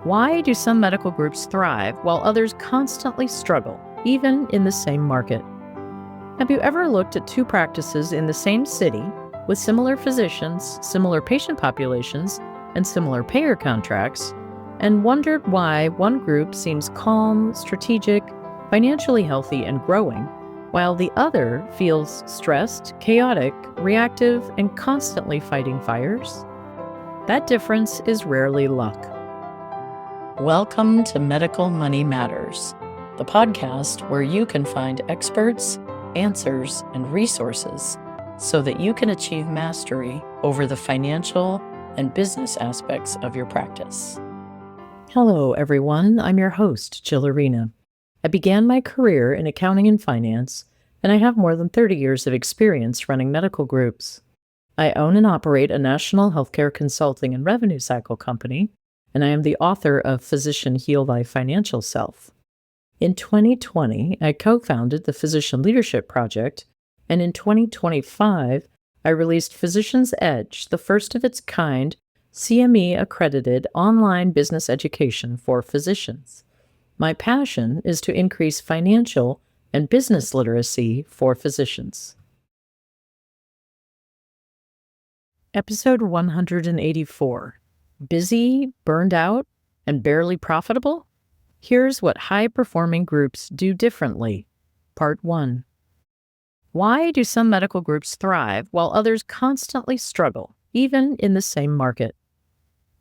Why do some medical groups thrive while others constantly struggle, even in the same market? Have you ever looked at two practices in the same city with similar physicians, similar patient populations, and similar payer contracts, and wondered why one group seems calm, strategic, financially healthy, and growing, while the other feels stressed, chaotic, reactive, and constantly fighting fires? That difference is rarely luck. Welcome to Medical Money Matters, the podcast where you can find experts, answers, and resources so that you can achieve mastery over the financial and business aspects of your practice. Hello, everyone. I'm your host, Jill Arena. I began my career in accounting and finance, and I have more than 30 years of experience running medical groups. I own and operate a national healthcare consulting and revenue cycle company, and I am the author of Physician Heal Thy Financial Self. In 2020, I co-founded the Physician Leadership Project, and in 2025, I released Physician's Edge, the first of its kind CME-accredited online business education for physicians. My passion is to increase financial and business literacy for physicians. Episode 184. Busy, burned out, and barely profitable? Here's what high-performing groups do differently. Part 1. Why do some medical groups thrive while others constantly struggle, even in the same market?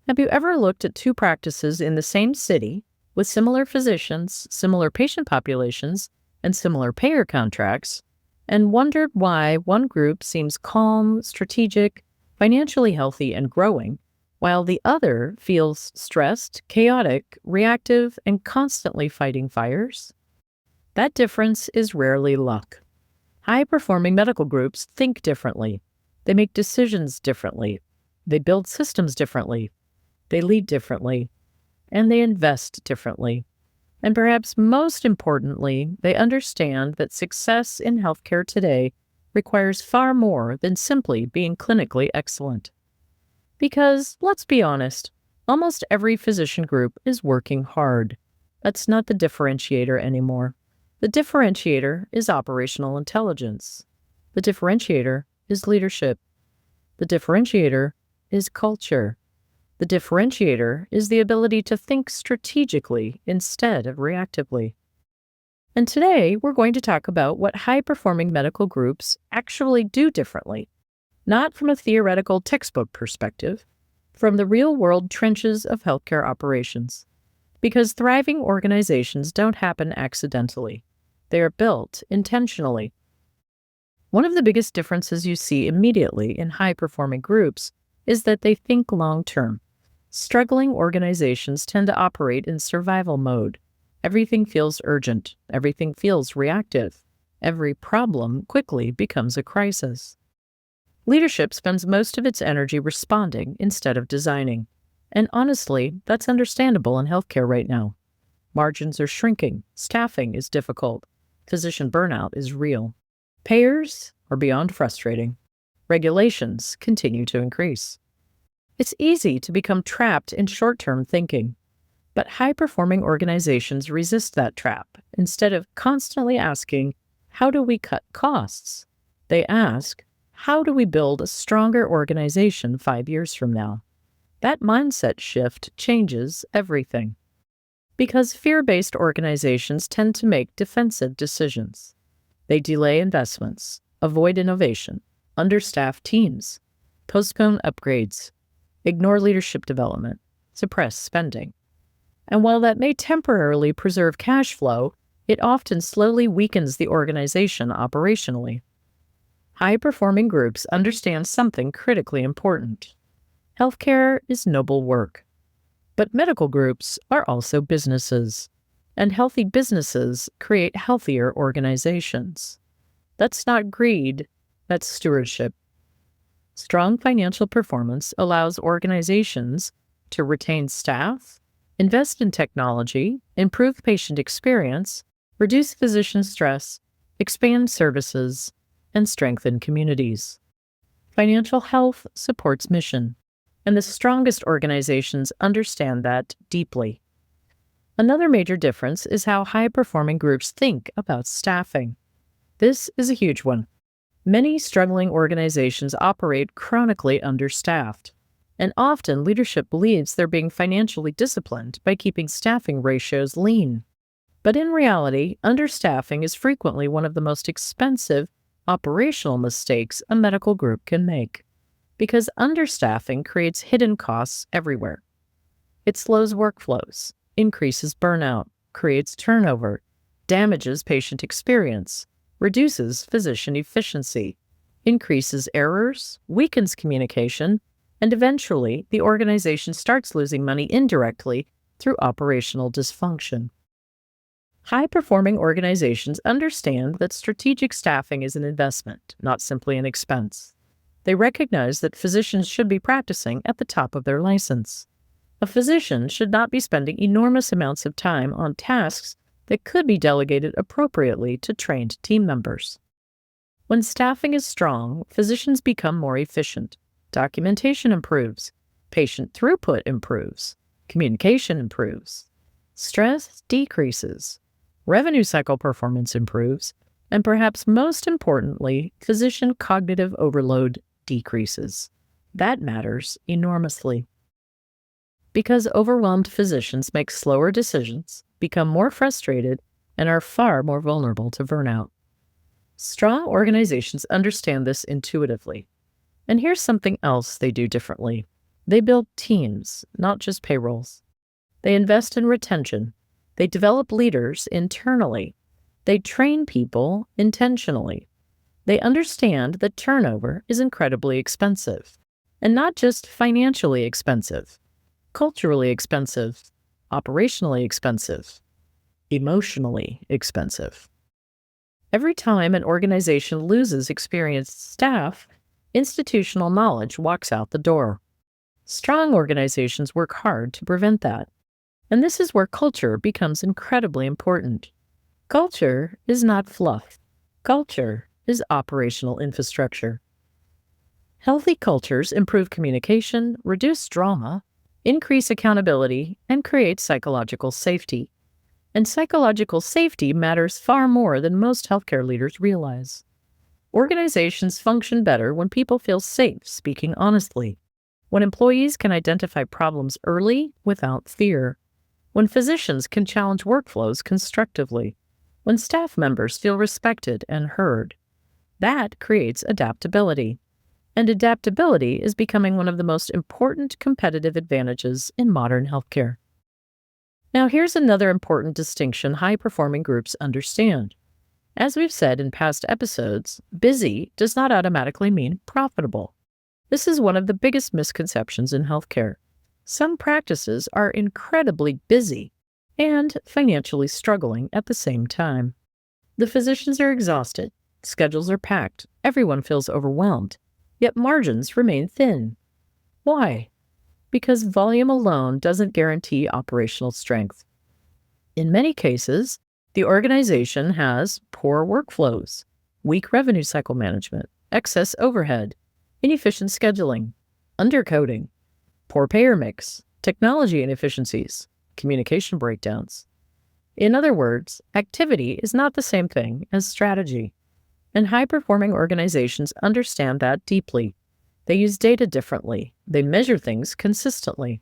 Have you ever looked at two practices in the same city with similar physicians, similar patient populations, and similar payer contracts, and wondered why one group seems calm, strategic, financially healthy, and growing, while the other feels stressed, chaotic, reactive, and constantly fighting fires? That difference is rarely luck. High-performing medical groups think differently. They make decisions differently. They build systems differently. They lead differently. And they invest differently. And perhaps most importantly, they understand that success in healthcare today requires far more than simply being clinically excellent. Because, let's be honest, almost every physician group is working hard. That's not the differentiator anymore. The differentiator is operational intelligence. The differentiator is leadership. The differentiator is culture. The differentiator is the ability to think strategically instead of reactively. And today, we're going to talk about what high-performing medical groups actually do differently. Not from a theoretical textbook perspective, from the real-world trenches of healthcare operations. Because thriving organizations don't happen accidentally. They are built intentionally. One of the biggest differences you see immediately in high-performing groups is that they think long-term. Struggling organizations tend to operate in survival mode. Everything feels urgent. Everything feels reactive. Every problem quickly becomes a crisis. Leadership spends most of its energy responding instead of designing. And honestly, that's understandable in healthcare right now. Margins are shrinking. Staffing is difficult. Physician burnout is real. Payers are beyond frustrating. Regulations continue to increase. It's easy to become trapped in short-term thinking. But high-performing organizations resist that trap. Instead of constantly asking, how do we cut costs? They ask, how do we build a stronger organization 5 years from now? That mindset shift changes everything. Because fear-based organizations tend to make defensive decisions. They delay investments, avoid innovation, understaff teams, postpone upgrades, ignore leadership development, suppress spending. And while that may temporarily preserve cash flow, it often slowly weakens the organization operationally. High-performing groups understand something critically important. Healthcare is noble work. But medical groups are also businesses. And healthy businesses create healthier organizations. That's not greed, that's stewardship. Strong financial performance allows organizations to retain staff, invest in technology, improve patient experience, reduce physician stress, expand services, and strengthen communities. Financial health supports mission. And the strongest organizations understand that deeply. Another major difference is how high-performing groups think about staffing. This is a huge one. Many struggling organizations operate chronically understaffed, and often leadership believes they're being financially disciplined by keeping staffing ratios lean. But in reality, understaffing is frequently one of the most expensive operational mistakes a medical group can make, because understaffing creates hidden costs everywhere. It slows workflows, increases burnout, creates turnover, damages patient experience, reduces physician efficiency, increases errors, weakens communication, and eventually the organization starts losing money indirectly through operational dysfunction. High-performing organizations understand that strategic staffing is an investment, not simply an expense. They recognize that physicians should be practicing at the top of their license. A physician should not be spending enormous amounts of time on tasks that could be delegated appropriately to trained team members. When staffing is strong, physicians become more efficient. Documentation improves, patient throughput improves, communication improves, stress decreases, revenue cycle performance improves, and perhaps most importantly, physician cognitive overload decreases. That matters enormously. Because overwhelmed physicians make slower decisions, become more frustrated, and are far more vulnerable to burnout. Strong organizations understand this intuitively. And here's something else they do differently. They build teams, not just payrolls. They invest in retention. They develop leaders internally. They train people intentionally. They understand that turnover is incredibly expensive, and not just financially expensive, culturally expensive, operationally expensive, emotionally expensive. Every time an organization loses experienced staff, institutional knowledge walks out the door. Strong organizations work hard to prevent that. And this is where culture becomes incredibly important. Culture is not fluff. Culture is operational infrastructure. Healthy cultures improve communication, reduce drama, increase accountability, and create psychological safety. And psychological safety matters far more than most healthcare leaders realize. Organizations function better when people feel safe speaking honestly, when employees can identify problems early without fear, when physicians can challenge workflows constructively, when staff members feel respected and heard. That creates adaptability. And adaptability is becoming one of the most important competitive advantages in modern healthcare. Now, here's another important distinction high-performing groups understand. As we've said in past episodes, busy does not automatically mean profitable. This is one of the biggest misconceptions in healthcare. Some practices are incredibly busy and financially struggling at the same time. The physicians are exhausted, schedules are packed, everyone feels overwhelmed, yet margins remain thin. Why? Because volume alone doesn't guarantee operational strength. In many cases, the organization has poor workflows, weak revenue cycle management, excess overhead, inefficient scheduling, undercoding, poor payer mix, technology inefficiencies, communication breakdowns. In other words, activity is not the same thing as strategy. And high-performing organizations understand that deeply. They use data differently. They measure things consistently.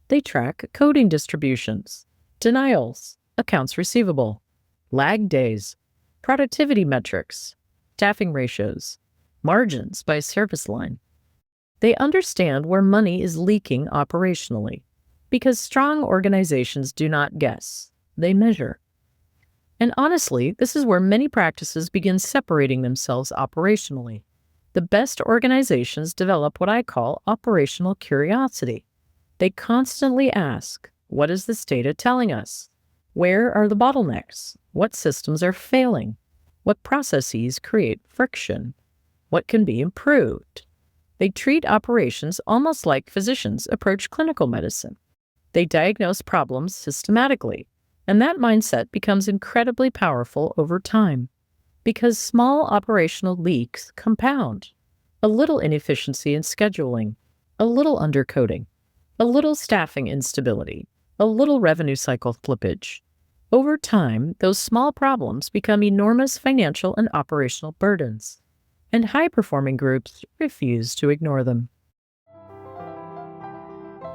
They track coding distributions, denials, accounts receivable, lag days, productivity metrics, staffing ratios, margins by service line. They understand where money is leaking operationally, because strong organizations do not guess, they measure. And honestly, this is where many practices begin separating themselves operationally. The best organizations develop what I call operational curiosity. They constantly ask, what is this data telling us? Where are the bottlenecks? What systems are failing? What processes create friction? What can be improved? They treat operations almost like physicians approach clinical medicine. They diagnose problems systematically, and that mindset becomes incredibly powerful over time, because small operational leaks compound. A little inefficiency in scheduling, a little undercoding, a little staffing instability, a little revenue cycle slippage. Over time, those small problems become enormous financial and operational burdens, and high-performing groups refuse to ignore them.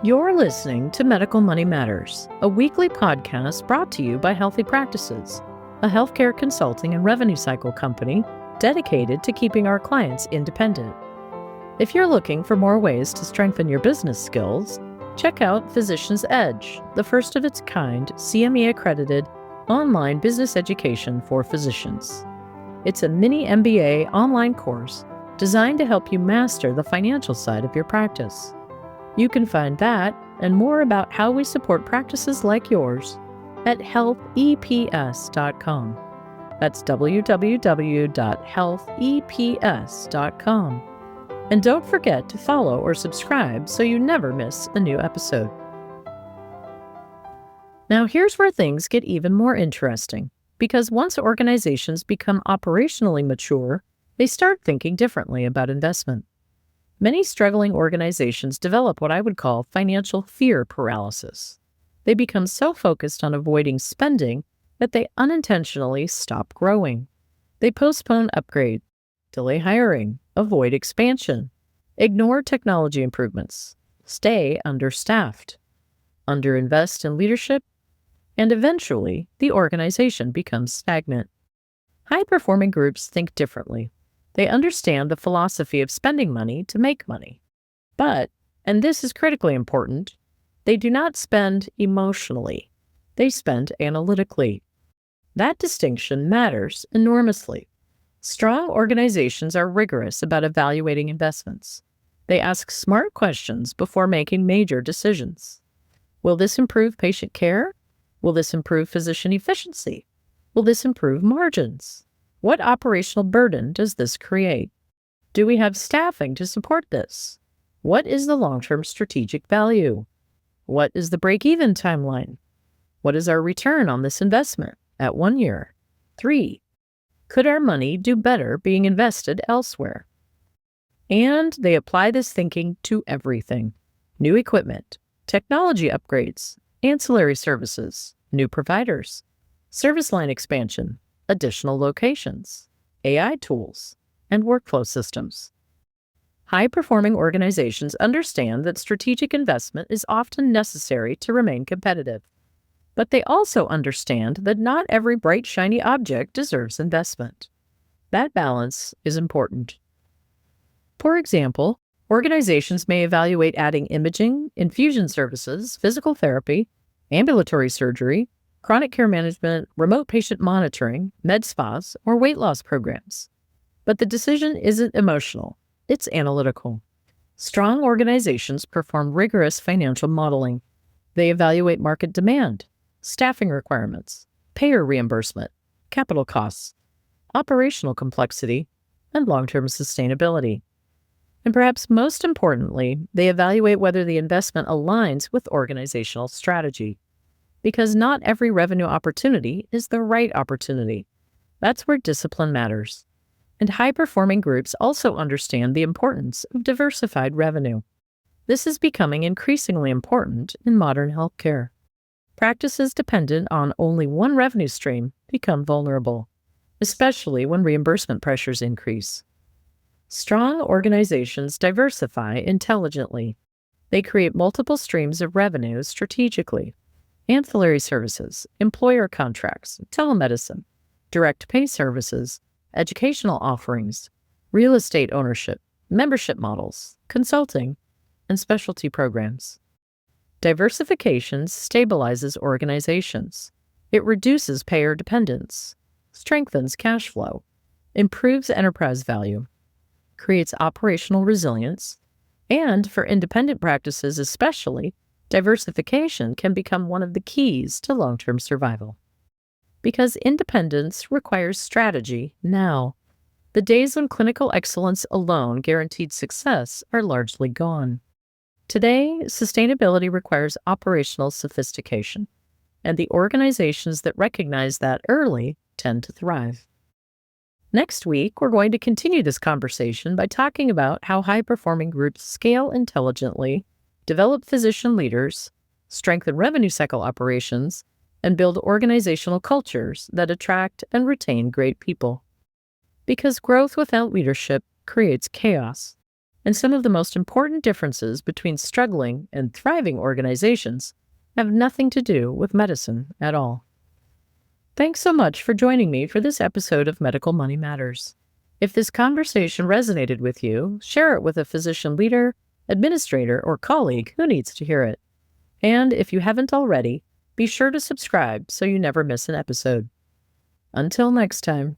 You're listening to Medical Money Matters, a weekly podcast brought to you by Healthy Practices, a healthcare consulting and revenue cycle company dedicated to keeping our clients independent. If you're looking for more ways to strengthen your business skills, check out Physician's Edge, the first of its kind CME-accredited online business education for physicians. It's a mini MBA online course designed to help you master the financial side of your practice. You can find that and more about how we support practices like yours at healtheps.com. That's www.healtheps.com. And don't forget to follow or subscribe so you never miss a new episode. Now here's where things get even more interesting, because once organizations become operationally mature, they start thinking differently about investment. Many struggling organizations develop what I would call financial fear paralysis. They become so focused on avoiding spending that they unintentionally stop growing. They postpone upgrades, delay hiring, avoid expansion, ignore technology improvements, stay understaffed, underinvest in leadership, and eventually the organization becomes stagnant. High-performing groups think differently. They understand the philosophy of spending money to make money. But, and this is critically important, they do not spend emotionally. They spend analytically. That distinction matters enormously. Strong organizations are rigorous about evaluating investments. They ask smart questions before making major decisions. Will this improve patient care? Will this improve physician efficiency? Will this improve margins? What operational burden does this create? Do we have staffing to support this? What is the long-term strategic value? What is the break-even timeline? What is our return on this investment at 1 year? 3. Could our money do better being invested elsewhere? And they apply this thinking to everything: new equipment, technology upgrades, ancillary services, new providers, service line expansion, additional locations, AI tools, and workflow systems. High-performing organizations understand that strategic investment is often necessary to remain competitive. But they also understand that not every bright, shiny object deserves investment. That balance is important. For example, organizations may evaluate adding imaging, infusion services, physical therapy, ambulatory surgery, chronic care management, remote patient monitoring, med spas, or weight loss programs. But the decision isn't emotional, it's analytical. Strong organizations perform rigorous financial modeling. They evaluate market demand, staffing requirements, payer reimbursement, capital costs, operational complexity, and long-term sustainability. And perhaps most importantly, they evaluate whether the investment aligns with organizational strategy. Because not every revenue opportunity is the right opportunity. That's where discipline matters. And high-performing groups also understand the importance of diversified revenue. This is becoming increasingly important in modern healthcare. Practices dependent on only one revenue stream become vulnerable, especially when reimbursement pressures increase. Strong organizations diversify intelligently. They create multiple streams of revenue strategically: ancillary services, employer contracts, telemedicine, direct pay services, educational offerings, real estate ownership, membership models, consulting, and specialty programs. Diversification stabilizes organizations. It reduces payer dependence, strengthens cash flow, improves enterprise value, creates operational resilience, and for independent practices especially, diversification can become one of the keys to long-term survival. Because independence requires strategy now. The days when clinical excellence alone guaranteed success are largely gone. Today, sustainability requires operational sophistication, and the organizations that recognize that early tend to thrive. Next week, we're going to continue this conversation by talking about how high-performing groups scale intelligently, develop physician leaders, strengthen revenue cycle operations, and build organizational cultures that attract and retain great people. Because growth without leadership creates chaos, and some of the most important differences between struggling and thriving organizations have nothing to do with medicine at all. Thanks so much for joining me for this episode of Medical Money Matters. If this conversation resonated with you, share it with a physician leader, administrator, or colleague who needs to hear it. And if you haven't already, be sure to subscribe so you never miss an episode. Until next time.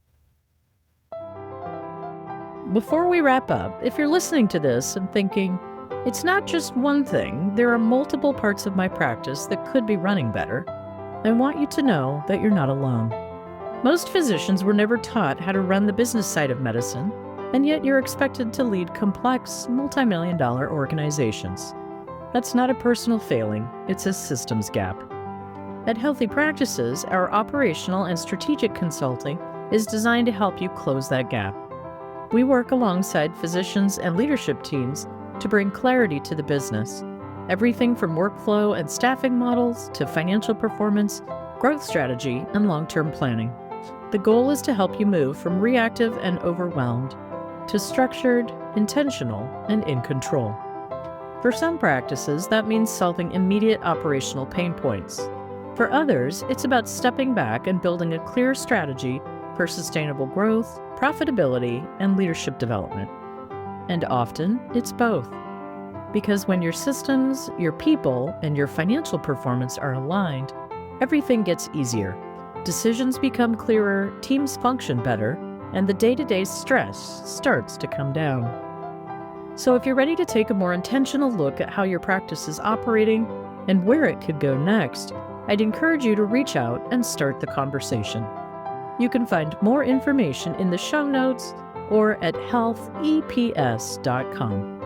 Before we wrap up, if you're listening to this and thinking, it's not just one thing, there are multiple parts of my practice that could be running better, I want you to know that you're not alone. Most physicians were never taught how to run the business side of medicine, and yet you're expected to lead complex, multi-million-dollar organizations. That's not a personal failing, it's a systems gap. At Healthy Practices, our operational and strategic consulting is designed to help you close that gap. We work alongside physicians and leadership teams to bring clarity to the business. Everything from workflow and staffing models to financial performance, growth strategy, and long-term planning. The goal is to help you move from reactive and overwhelmed to structured, intentional, and in control. For some practices, that means solving immediate operational pain points. For others, it's about stepping back and building a clear strategy for sustainable growth, profitability, and leadership development. And often, it's both. Because when your systems, your people, and your financial performance are aligned, everything gets easier. Decisions become clearer, teams function better, and the day-to-day stress starts to come down. So if you're ready to take a more intentional look at how your practice is operating and where it could go next, I'd encourage you to reach out and start the conversation. You can find more information in the show notes or at healtheps.com.